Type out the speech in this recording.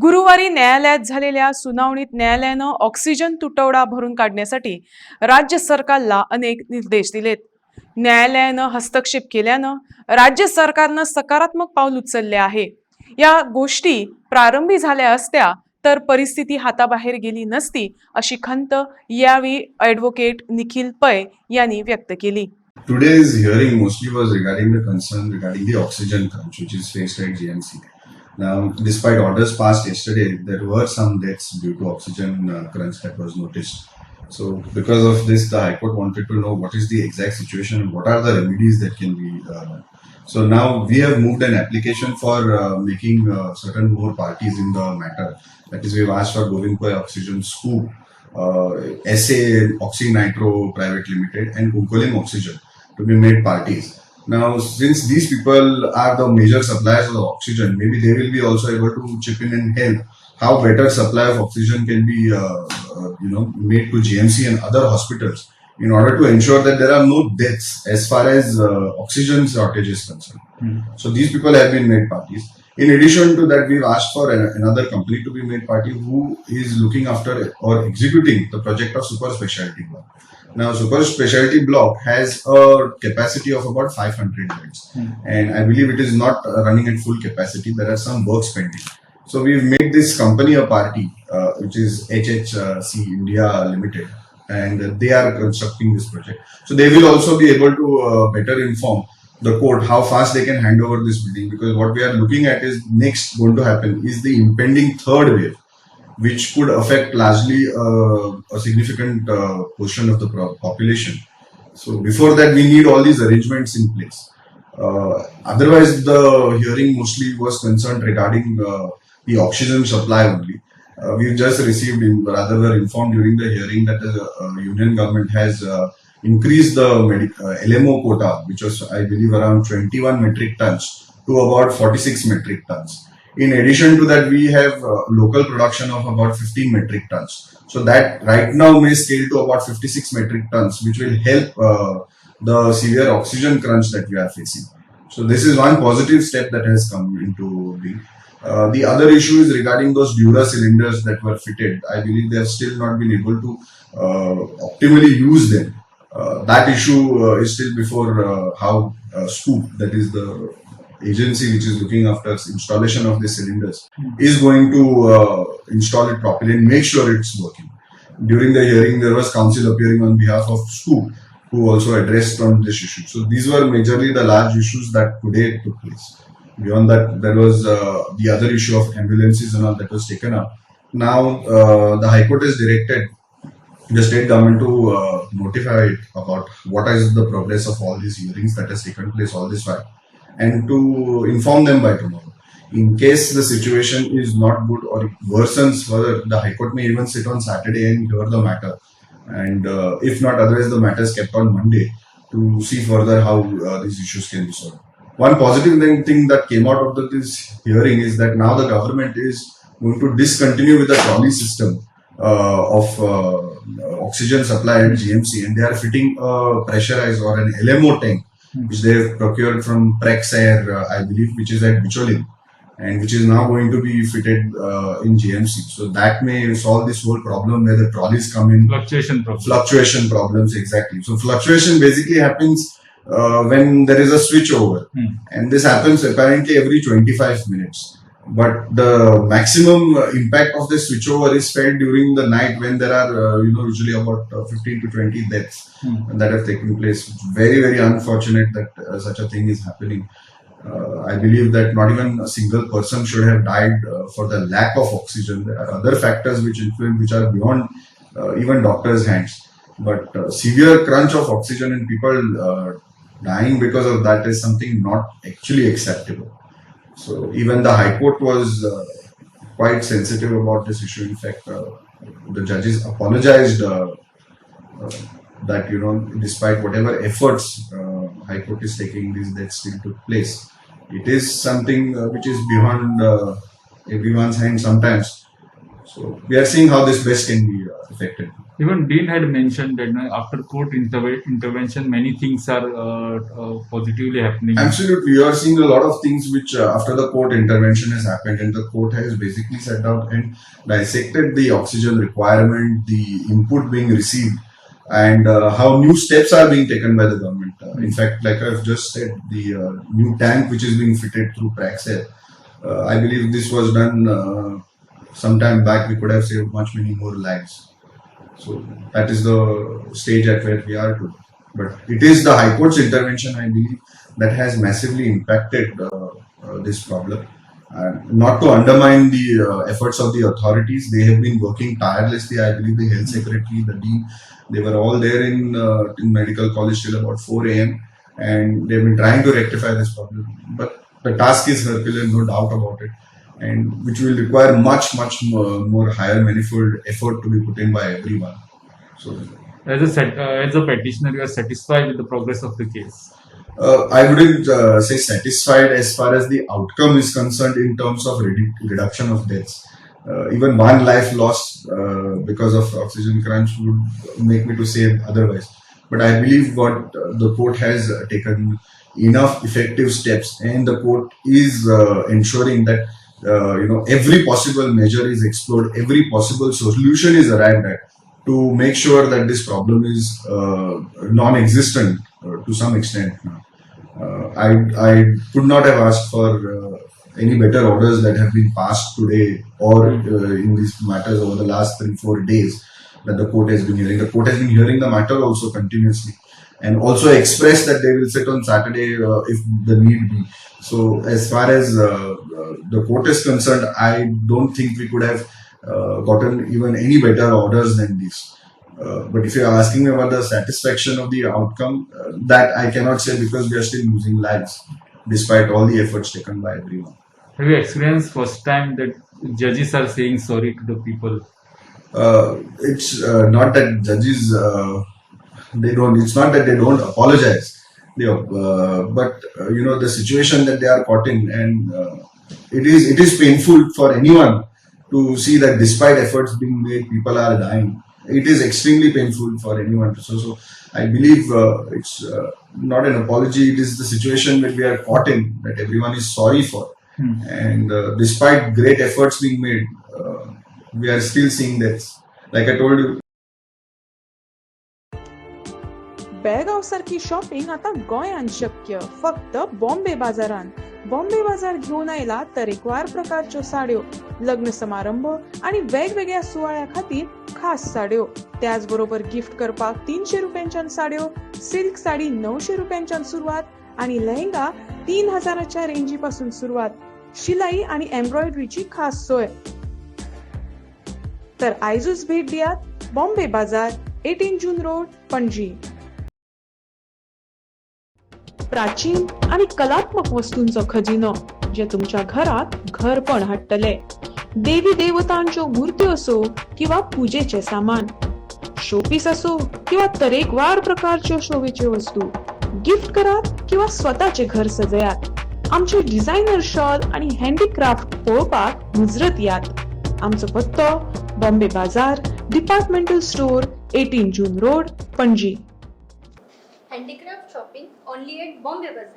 गुरुवारी न्यायालयात झालेल्या सुनावणीत न्यायालयानं ऑक्सिजन तुटवडा भरून काढण्यासाठी राज्य सरकारला अनेक निर्देश दिलेत. न्यायालयानं हस्तक्षेप केल्यानं राज्य सरकारनं सकारात्मक पाऊल उचलले आहे. या गोष्टी प्रारंभी झाल्या असत्या तर परिस्थिती हाताबाहेर गेली नसती, अशी खंत यावेळी ॲडव्होकेट निखिल पै यांनी व्यक्त केली. Today's hearing mostly was regarding the concern regarding the oxygen crunch which is faced at GMC. Now, despite orders passed yesterday, there were some deaths due to oxygen crunch that was noticed. So, because of this, the High Court wanted to know what is the exact situation and what are the remedies that can be done. So now we have moved an application for making certain more parties in the matter. That is, we've asked for Govind Pai Oxygen Scoop, SA Oxy Nitro Private Limited, and Kunkolim Oxygen to be made parties. Now, since these people are the major suppliers of oxygen, maybe they will be also able to chip in and help how better supply of oxygen can be, made to GMC and other hospitals in order to ensure that there are no deaths as far as oxygen shortage is concerned. So these people have been made parties. In addition to that, we've asked for another company to be made party who is looking after or executing the project of super specialty block. Now, super specialty block has a capacity of about 500 beds, and I believe it is not running at full capacity. There are some works pending. So we've made this company a party, which is HHC India Limited, and they are constructing this project. So they will also be able to better inform the court how fast they can hand over this building, because what we are looking at is next going to happen is the impending third wave, which could affect largely a significant portion of the population. So before that, we need all these arrangements in place. Otherwise, the hearing mostly was concerned regarding the oxygen supply only. We've just received, rather were informed during the hearing that the union government has increased the LMO quota, which was, I believe, around 21 metric tons to about 46 metric tons. In addition to that, we have local production of about 15 metric tons. So that right now may scale to about 56 metric tons, which will help the severe oxygen crunch that we are facing. So this is one positive step that has come into being. The other issue is regarding those Dura cylinders that were fitted. I believe they have still not been able to optimally use them. That issue is still before how Scoop, that is the agency which is looking after installation of the cylinders, is going to install it properly and make sure it's working. During the hearing, there was counsel appearing on behalf of Scoop, who also addressed on this issue. So these were majorly the large issues that today took place. Beyond that, there was the other issue of ambulances and all that was taken up. Now, the High Court has directed the state government to notify about what is the progress of all these hearings that has taken place all this while, and to inform them by tomorrow. In case the situation is not good or it worsens further, the High Court may even sit on Saturday and hear the matter. And if not, otherwise the matter is kept on Monday to see further how these issues can be solved. One positive thing that came out of this hearing is that now the government is going to discontinue with the trolley system of oxygen supply at GMC, and they are fitting a pressurized or an LMO tank, which they have procured from Prex Air, I believe, which is at Bicholim, and which is now going to be fitted in GMC. So that may solve this whole problem where the trolleys come in. Fluctuation problems, exactly. So fluctuation basically happens when there is a switchover, and this happens apparently every 25 minutes. But the maximum impact of the switchover is felt during the night when there are, usually about 15 to 20 deaths that have taken place. It's very, very unfortunate that such a thing is happening. I believe that not even a single person should have died for the lack of oxygen. There are other factors which influence, which are beyond even doctors' hands. But severe crunch of oxygen and people dying because of that is something not actually acceptable. So even the High Court was quite sensitive about this issue. In fact, the judges apologized that, despite whatever efforts High Court is taking, these deaths still took place. It is something which is beyond everyone's hand sometimes. So we are seeing how this best can be affected. Even Dean had mentioned that after court intervention, many things are positively happening. Absolutely, you are seeing a lot of things which after the court intervention has happened, and the court has basically set out and dissected the oxygen requirement, the input being received, and how new steps are being taken by the government. In fact, like I've just said, the new tank which is being fitted through Praxair, I believe this was done some time back. We could have saved much many more lives. So that is the stage at where we are today. But it is the High Court's intervention, I believe, that has massively impacted this problem. Not to undermine the efforts of the authorities, they have been working tirelessly. I believe the health secretary, the dean, they were all there in medical college till about 4 a.m. and they've been trying to rectify this problem. But the task is Herculean, no doubt about it, and which will require much more higher manifold effort to be put in by everyone. So As a petitioner, you are satisfied with the progress of the case. I wouldn't say satisfied as far as the outcome is concerned in terms of reduction of deaths. Even one life lost because of oxygen crunch would make me to say otherwise. But I believe what the court has taken enough effective steps, and the court is ensuring that every possible measure is explored, every possible solution is arrived at to make sure that this problem is non-existent to some extent now. I could not have asked for any better orders that have been passed today or in these matters over the last 3-4 days that the court has been hearing. The court has been hearing the matter also continuously and also expressed that they will sit on Saturday if the need be. So as far as the court is concerned, I don't think we could have gotten even any better orders than this. But if you're asking me about the satisfaction of the outcome, that I cannot say because we are still losing lives despite all the efforts taken by everyone. Have you experienced first time that judges are saying sorry to the people? It's not that judges they don't. It's not that they don't apologize. But the situation that they are caught in, and it is painful for anyone to see that despite efforts being made, people are dying. It is extremely painful for anyone to. So I believe it's not an apology. It is the situation that we are caught in that everyone is sorry for. And despite great efforts being made, we are still seeing that. Like I told you, Belgaum सारखी shopping आता गोंयांत शक्य फक्त बॉम्बे बाजारात. बॉम्बे बाजार घेऊन आयला तरेकवार प्रकारच्यो साड्यो, लग्न समारंभ आणि वेगवेगळ्या सुवाळ्या खातीर खास साड्यो. त्याचबरोबर गिफ्ट करपाक 300 रुपयांच्यान साड्यो, सिल्क साडी 900 रुपयांच्यान सुरुवात आणि लेहंगा 3000च्या रेंजी पासून सुरुवात. शिलाई आणि एम्ब्रॉयडरीची खास सोय. तर आयजूच भेट दियात बॉम्बे बाजार, 18 जून रोड, पणजी. प्राचीन आणि कलात्मक वस्तूंचो खजिनो जे तुमच्या घरात घरपण हाडटले. देवी देवतांच्यो मूर्त्यो असो किंवा पूजेचे सामान, शोपीस असो किंवा तरेकवार प्रकारच्यो शोभेच्यो वस्तू, गिफ्ट करात किंवा स्वतःचे घर सजयात. आमचे डिझायनर शॉल आणि हँडीक्राफ्ट पळोवपाक मुजरत यात. आमचो पत्तो Bombay Bazaar, departmental store, 18 June road, Panaji. Handicraft shopping only at Bombay Bazaar.